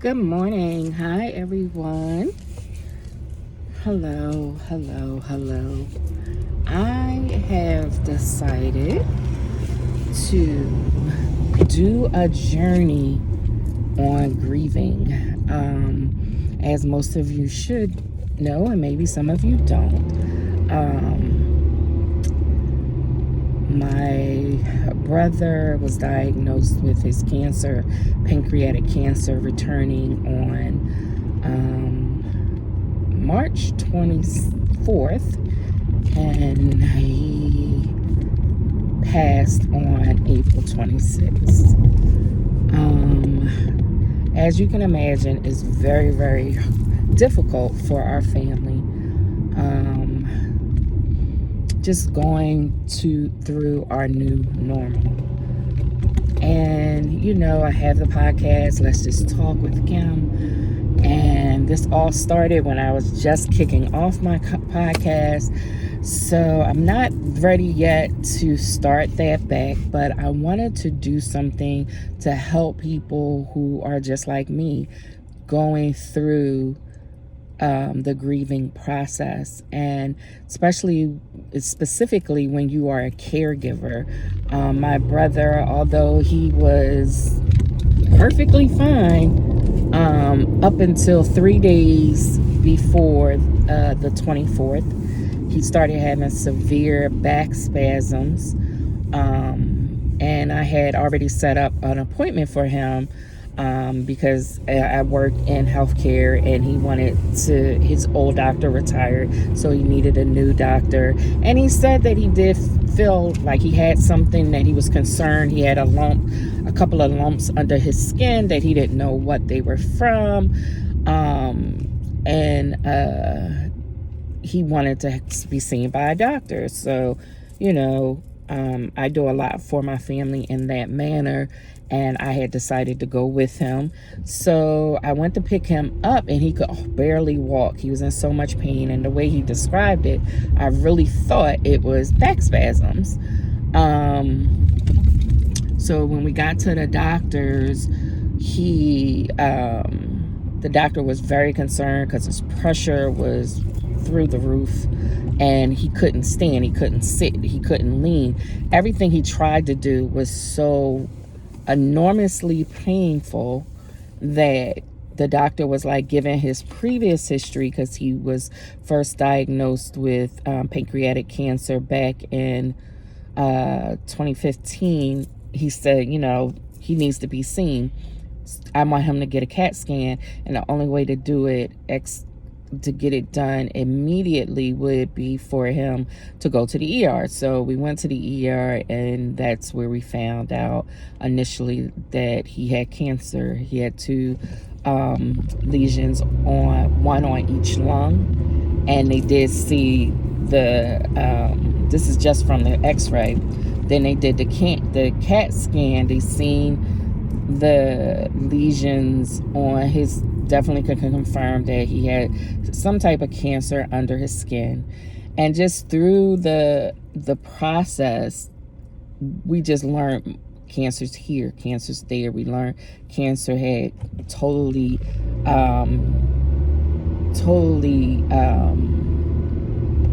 Good morning. Hi, everyone. Hello, hello, hello. I have decided to do a journey on grieving. As most of you should know, and maybe some of you don't, my brother was diagnosed with his cancer, pancreatic cancer, returning on March 24th, and he passed on April 26th. As you can imagine, it's very, very difficult for our family. Just going through our new normal. And I have the podcast, Let's Just Talk with Kim. And this all started when I was just kicking off my podcast. So I'm not ready yet to start that back, but I wanted to do something to help people who are just like me going through the grieving process, and specifically when you are a caregiver. My brother, although he was perfectly fine up until 3 days before the 24th, he started having severe back spasms, and I had already set up an appointment for him because I work in healthcare, and his old doctor retired, so he needed a new doctor. And he said that he did feel like he had something, that he was concerned. He had a couple of lumps under his skin that he didn't know what they were from. And he wanted to be seen by a doctor. So, I do a lot for my family in that manner, and I had decided to go with him. So I went to pick him up, and he could barely walk. He was in so much pain, and the way he described it, I really thought it was back spasms. So when we got to the doctors, the doctor was very concerned because his pressure was through the roof, and he couldn't stand, he couldn't sit, he couldn't lean. Everything he tried to do was so enormously painful that the doctor was like, given his previous history, because he was first diagnosed with pancreatic cancer back in 2015. He said, he needs to be seen. I want him to get a CAT scan, and the only way to do it to get it done immediately would be for him to go to the ER. So we went to the ER, and that's where we found out initially that he had cancer. He had two lesions, one on each lung, and they did see this is just from the x-ray. Then they did the CAT scan. They seen the lesions on his, definitely could confirm that he had some type of cancer under his skin. And just through the process, we just learned cancer's here, cancer's there. We learned cancer had totally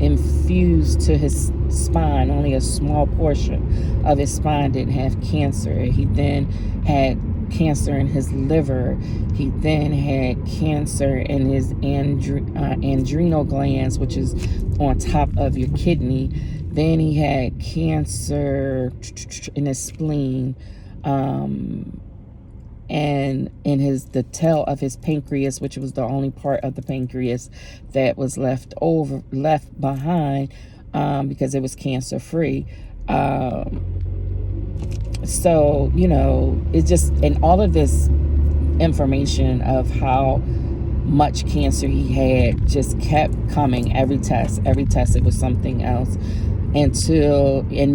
infused to his spine. Only a small portion of his spine didn't have cancer. He then had cancer in his liver. He then had cancer in his adrenal glands, which is on top of your kidney. Then he had cancer in his spleen, and in the tail of his pancreas, which was the only part of the pancreas that was left behind, because it was cancer free. So, it just, and all of this information of how much cancer he had just kept coming. Every test, it was something else. And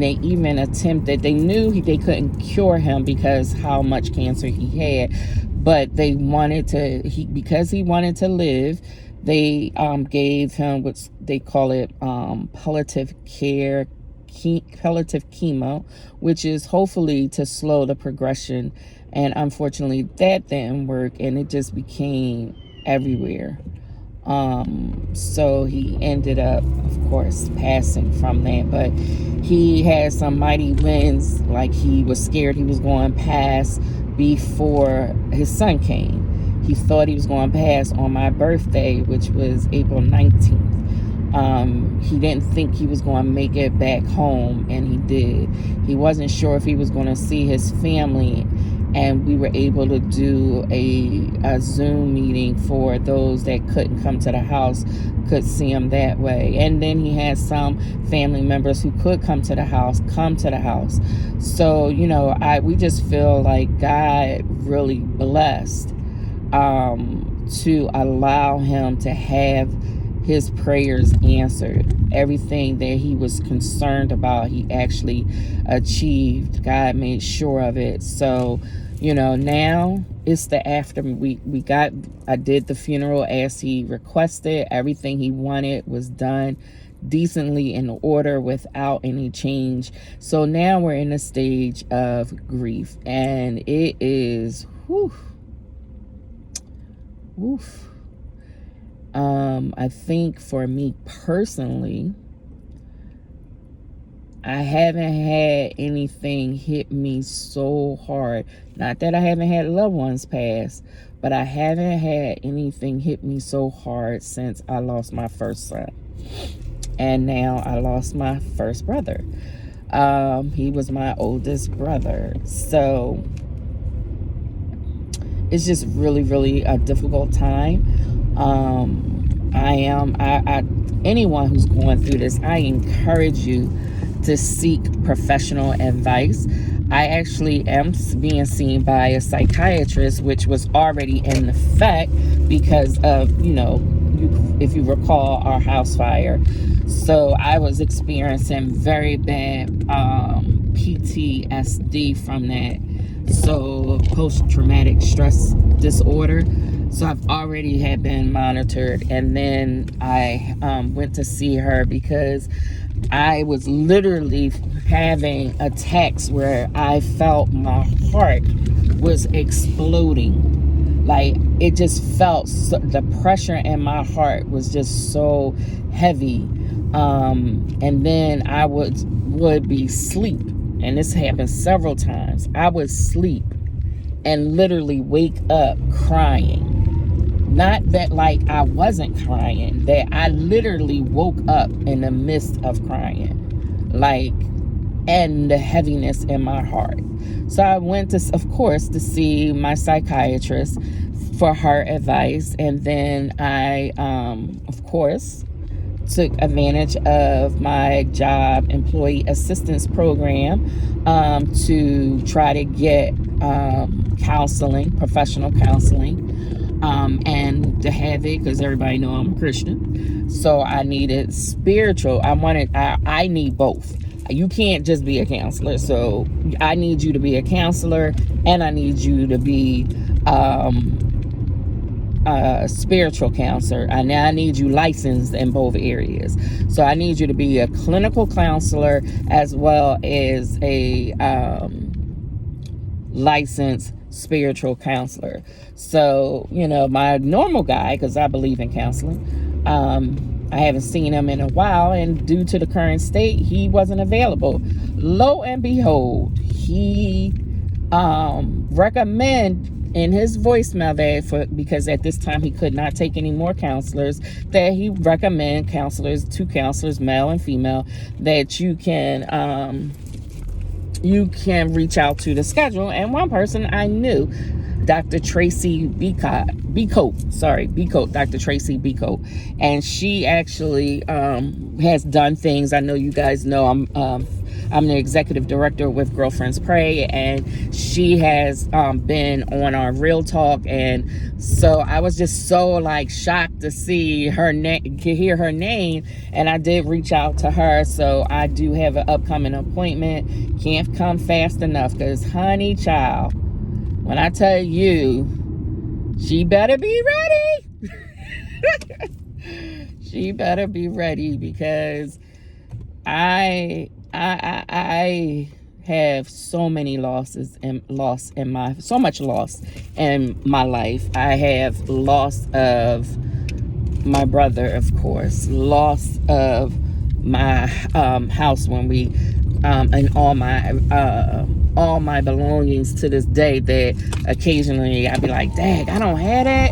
they even attempted, they knew they couldn't cure him because how much cancer he had, but they wanted to, because he wanted to live, they gave him what they call it palliative chemo, which is hopefully to slow the progression And unfortunately, that didn't work, and it just became everywhere. So he ended up, of course, passing from that. But he had some mighty wins, like he was scared he was going to pass before his son came. He thought he was going to pass on my birthday, which was April 19th. He didn't think he was going to make it back home, and he did. He wasn't sure if he was going to see his family, and we were able to do a Zoom meeting for those that couldn't come to the house, could see him that way. And then he had some family members who could come to the house. So, we just feel like God really blessed to allow him to have his prayers answered. Everything that he was concerned about, he actually achieved. God made sure of it. So, now it's the after. I did the funeral as he requested. Everything he wanted was done decently in order without any change. So now we're in a stage of grief, and it is woof. I think for me personally, I haven't had anything hit me so hard. Not that I haven't had loved ones pass, but I haven't had anything hit me so hard since I lost my first son. And now I lost my first brother. He was my oldest brother. So it's just really, really a difficult time. Anyone who's going through this, I encourage you to seek professional advice. I actually am being seen by a psychiatrist, which was already in effect because of, if you recall, our house fire. So I was experiencing very bad PTSD from that. So post-traumatic stress disorder. So I've already had been monitored, and then I went to see her because I was literally having attacks where I felt my heart was exploding. Like, it just felt the pressure in my heart was just so heavy. And then I would be sleep, and this happened several times. I would sleep and literally wake up crying. Not that like I wasn't crying, that I literally woke up in the midst of crying, and the heaviness in my heart. So I went to see my psychiatrist for her advice, and then I, of course, took advantage of my job employee assistance program to try to get counseling, professional counseling, and to have it, because everybody know I'm a Christian. So I needed spiritual. I need both. You can't just be a counselor. So I need you to be a counselor, and I need you to be a spiritual counselor. And I need you licensed in both areas. So I need you to be a clinical counselor as well as a licensed spiritual counselor. So, my normal guy, because I believe in counseling, I haven't seen him in a while, and due to the current state, he wasn't available. Lo and behold, he recommend in his voicemail because at this time he could not take any more counselors, that he recommend two counselors, male and female, that you can reach out to the schedule. And one person I knew, Dr. Tracy Dr. Tracy Becote. And she actually has done things. I know you guys know I'm the executive director with Girlfriends Pray, and she has been on our Real Talk. And so I was just so shocked to see her hear her name, and I did reach out to her. So I do have an upcoming appointment. Can't come fast enough, because honey child, when I tell you, she better be ready. She better be ready, because I have so many so much loss in my life. I have loss of my brother, of course, loss of my house when we and all my belongings to this day, that occasionally I'd be like, dang, I don't have that,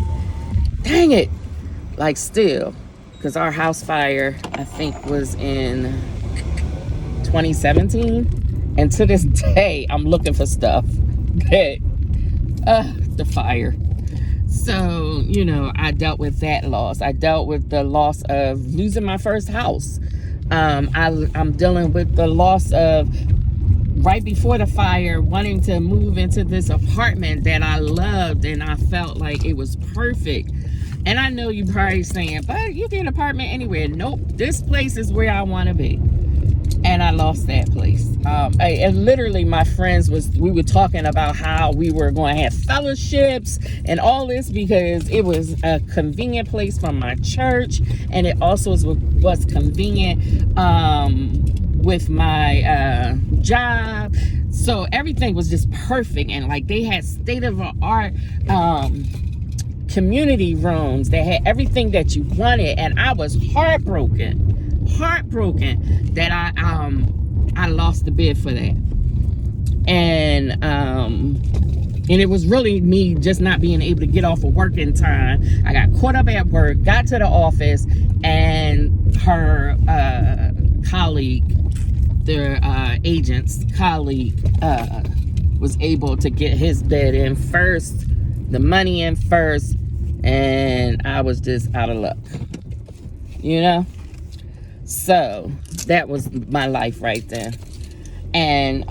dang it, like still, because our house fire, I think, was in 2017, and to this day I'm looking for stuff that the fire. So, you know, I dealt with that loss. I dealt with the loss of losing my first house. I'm dealing with the loss of, right before the fire, wanting to move into this apartment that I loved and I felt like it was perfect. And I know you're probably saying, but you get an apartment anywhere. Nope, this place is where I want to be. And I lost that place. And literally, my friends we were talking about how we were going to have fellowships and all this, because it was a convenient place from my church, and it also was convenient with my job. So everything was just perfect, and like they had state-of-the-art community rooms. They had everything that you wanted, and I was heartbroken that I lost the bid for that. And it was really me just not being able to get off of work in time. I got caught up at work, got to the office, and her colleague, their agent's colleague, was able to get his bid in first, the money in first, and I was just out of luck, you know? So that was my life right there. And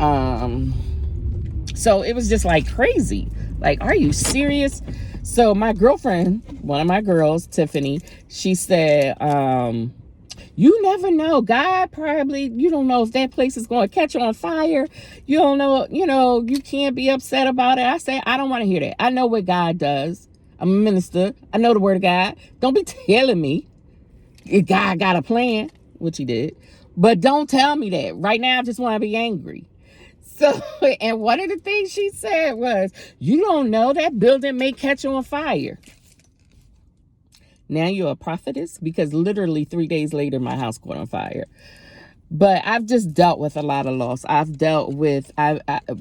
so it was just like crazy. Like, are you serious? So my girlfriend, one of my girls, Tiffany, she said, you never know. God probably, you don't know if that place is going to catch on fire. You don't know, you can't be upset about it. I said, I don't want to hear that. I know what God does. I'm a minister. I know the word of God. Don't be telling me God got a plan, which he did. But don't tell me that. Right now, I just want to be angry. So, and one of the things she said was, you don't know that building may catch on fire. Now you're a prophetess? Because literally 3 days later, my house caught on fire. But I've just dealt with a lot of loss. I've dealt with,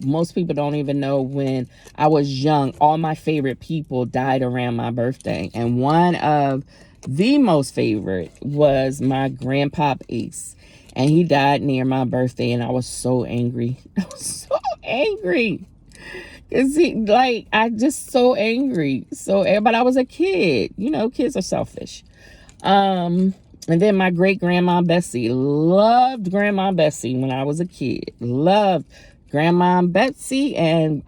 most people don't even know, when I was young, all my favorite people died around my birthday. And one of the most favorite was my grandpa Ace. And he died near my birthday, and I was so angry. I was so angry. Cause I just so angry. But I was a kid. Kids are selfish. And then my great grandma Bessie, loved Grandma Bessie when I was a kid. Loved Grandma Betsy and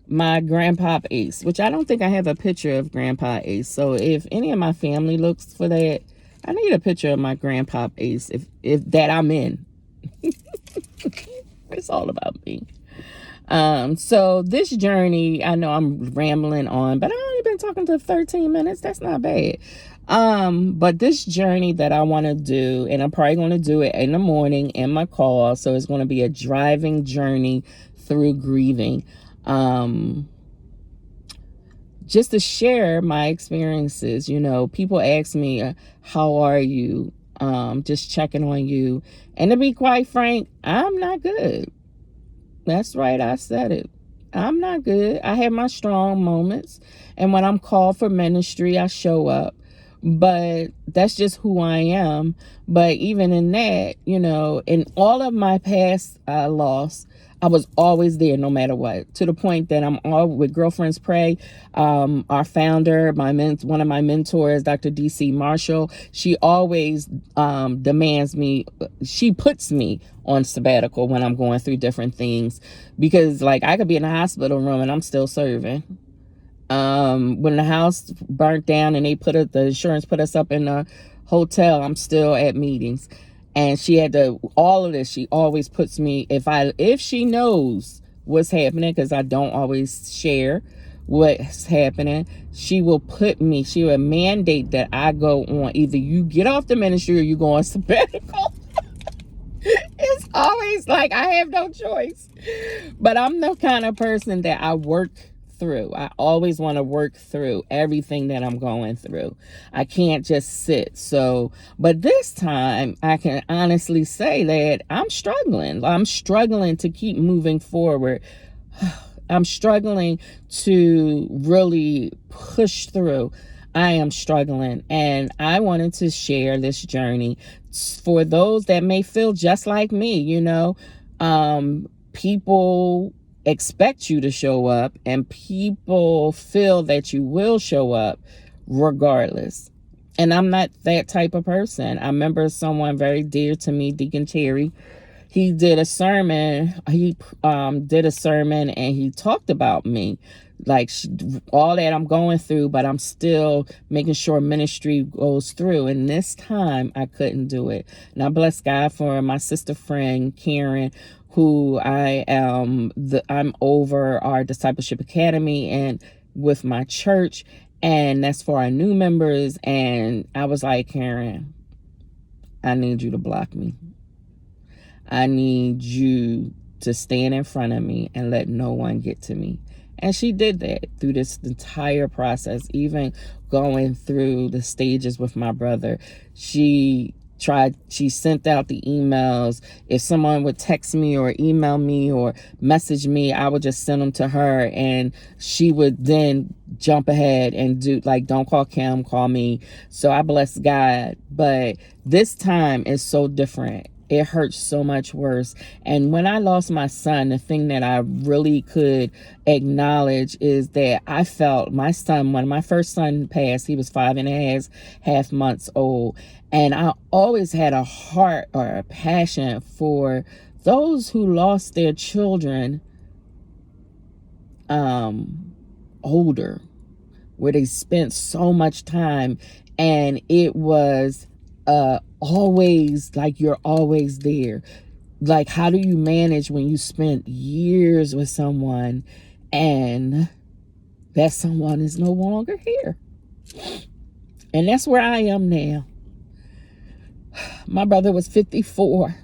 my grandpa Ace, which I don't think I have a picture of Grandpa Ace. So if any of my family looks for that, I need a picture of my grandpa Ace if that I'm in. It's all about me. So this journey, I know I'm rambling on, but I've only been talking to 13 minutes. That's not bad. But this journey that I want to do, and I'm probably going to do it in the morning in my car. So it's going to be a driving journey through grieving. Just to share my experiences. People ask me, how are you? Just checking on you. And to be quite frank, I'm not good. That's right, I said it. I'm not good. I have my strong moments. And when I'm called for ministry, I show up. But that's just who I am. But even in that, in all of my past loss, I was always there no matter what. To the point that I'm all with Girlfriends Pray. Our founder, one of my mentors, Dr. DC Marshall, she always demands me. She puts me on sabbatical when I'm going through different things, because I could be in a hospital room and I'm still serving. When the house burnt down and the insurance put us up in a hotel, I'm still at meetings. And she had all of this, she always puts me, if she knows what's happening, because I don't always share what's happening, she will mandate that I go on, either you get off the ministry or you go on sabbatical. It's always like I have no choice. But I'm the kind of person that I work through. I always want to work through everything that I'm going through. I can't just sit. So, but this time I can honestly say that I'm struggling. I'm struggling to keep moving forward. I'm struggling to really push through. I am struggling, and I wanted to share this journey for those that may feel just like me. People expect you to show up, and people feel that you will show up regardless. And I'm not that type of person. I remember someone very dear to me, Deacon Terry. He did a sermon. He did a sermon, and he talked about me, like all that I'm going through, but I'm still making sure ministry goes through. And this time I couldn't do it. And I bless God for my sister friend Karen, who I'm over our discipleship academy and with my church, and that's for our new members. And I was like, Karen, I need you to block me. I need you to stand in front of me and let no one get to me. And she did that through this entire process, even going through the stages with my brother. She sent out the emails. If someone would text me or email me or message me, I would just send them to her, and she would then jump ahead and do, like, don't call Kim, call me. So I bless God. But this time is so different. It hurts so much worse. And when I lost my son, the thing that I really could acknowledge is that I felt my son, when my first son passed, he was 5.5 months old. And I always had a heart or a passion for those who lost their children older, where they spent so much time, and it was always like you're always there. Like, how do you manage when you spent years with someone and that someone is no longer here? And that's where I am now. My brother was 54.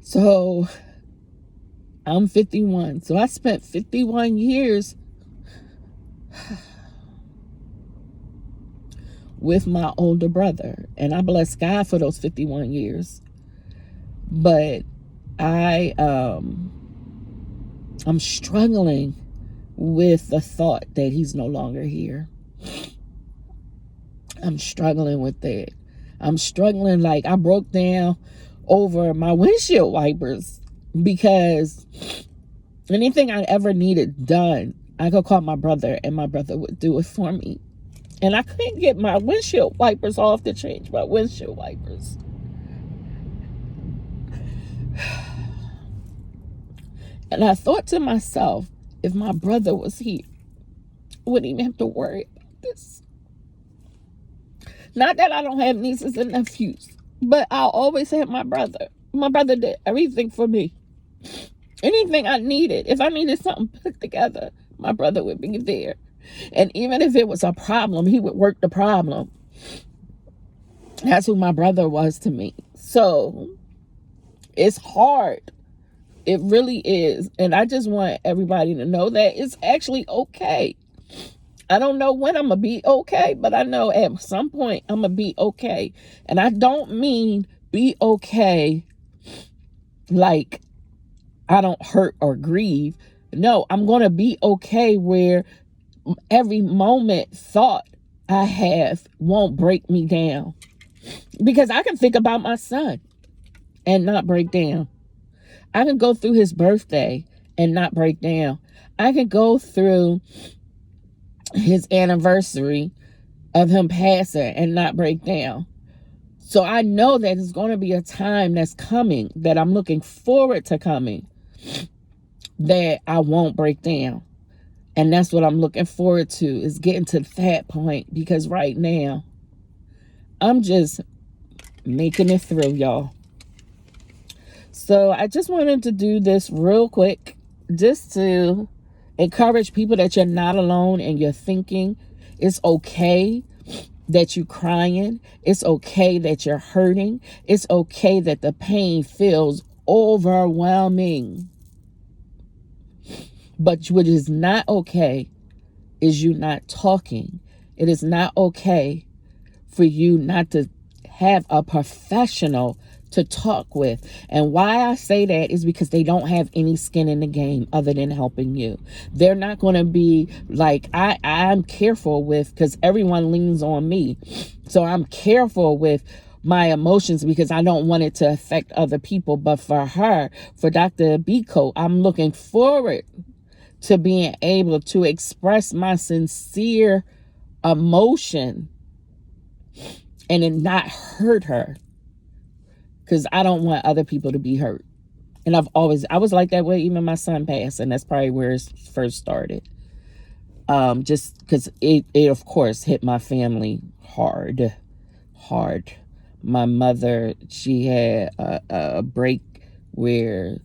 So I'm 51. So I spent 51 years with my older brother, and I bless God for those 51 years. But I'm struggling with the thought that he's no longer here. I'm struggling with that. I'm struggling, like I broke down over my windshield wipers, because anything I ever needed done, I could call my brother and my brother would do it for me. And I couldn't get my windshield wipers off to change my windshield wipers. And I thought to myself, if my brother was here, I wouldn't even have to worry about this. Not that I don't have nieces and nephews, but I'll always have my brother. My brother did everything for me. Anything I needed, if I needed something put together, my brother would be there. And even if it was a problem, he would work the problem. That's who my brother was to me. So it's hard. It really is. And I just want everybody to know that it's actually okay. I don't know when I'm going to be okay, but I know at some point I'm going to be okay. And I don't mean be okay like I don't hurt or grieve. No, I'm going to be okay where every thought I have won't break me down. Because I can think about my son and not break down. I can go through his birthday and not break down. I can go through his anniversary of him passing and not break down. So I know that there's going to be a time that's coming, that I'm looking forward to coming, that I won't break down. And that's what I'm looking forward to, is getting to that point. Because right now, I'm just making it through, y'all. So I just wanted to do this real quick, just to encourage people that you're not alone and you're thinking. It's okay that you're crying. It's okay that you're hurting. It's okay that the pain feels overwhelming. But what is not okay is you not talking. It is not okay for you not to have a professional to talk with. And why I say that is because they don't have any skin in the game other than helping you. They're not going to be like, I'm careful with, because everyone leans on me. So I'm careful with my emotions because I don't want it to affect other people. But for her, for Dr. Biko, I'm looking forward to being able to express my sincere emotion and it not hurt her, because I don't want other people to be hurt. And I was like that way even my son passed, and that's probably where it first started. Just because it of course hit my family hard. My mother, she had a break where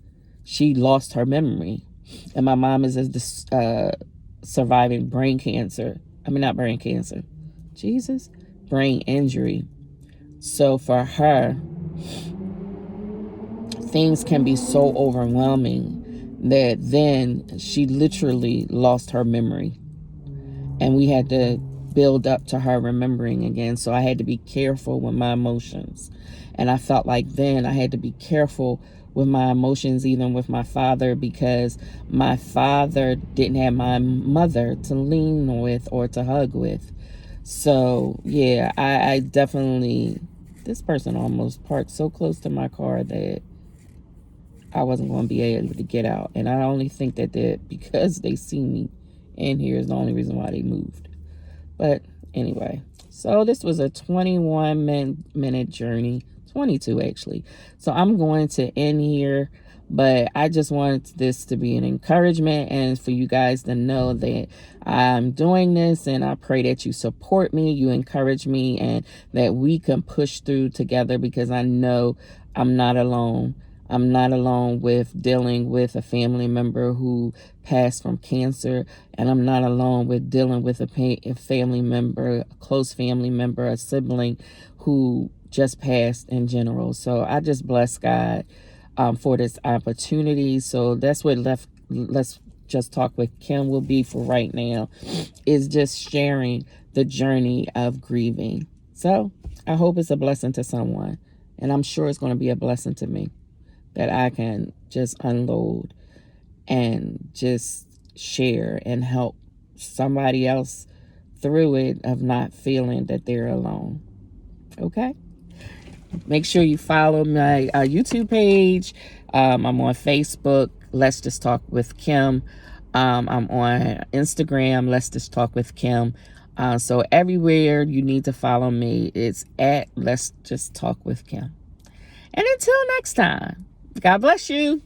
she lost her memory, and my mom is a surviving brain cancer. I mean, not brain cancer. Jesus, brain injury. So for her, things can be so overwhelming that then she literally lost her memory. And we had to build up to her remembering again. So I had to be careful with my emotions. And I felt like then I had to be careful with my emotions, even with my father, because my father didn't have my mother to lean with or to hug with. So yeah, I definitely, this person almost parked so close to my car that I wasn't going to be able to get out. And I only think that because they see me in here is the only reason why they moved. But anyway, so this was a 21-minute journey, 22 actually. So I'm going to end here, but I just wanted this to be an encouragement and for you guys to know that I'm doing this, and I pray that you support me, you encourage me, and that we can push through together, because I know I'm not alone. I'm not alone with dealing with a family member who passed from cancer, and I'm not alone with dealing with a family member, a close family member, a sibling who just passed in general. So I just bless God for this opportunity. So that's what Let's Just Talk with Kim will be for right now, is just sharing the journey of grieving. So I hope it's a blessing to someone, and I'm sure it's going to be a blessing to me, that I can just unload and just share and help somebody else through it, of not feeling that they're alone. Okay? Make sure you follow my YouTube page. I'm on Facebook, Let's Just Talk with Kim. I'm on Instagram, Let's Just Talk with Kim. So everywhere you need to follow me, it's at Let's Just Talk with Kim. And until next time, God bless you.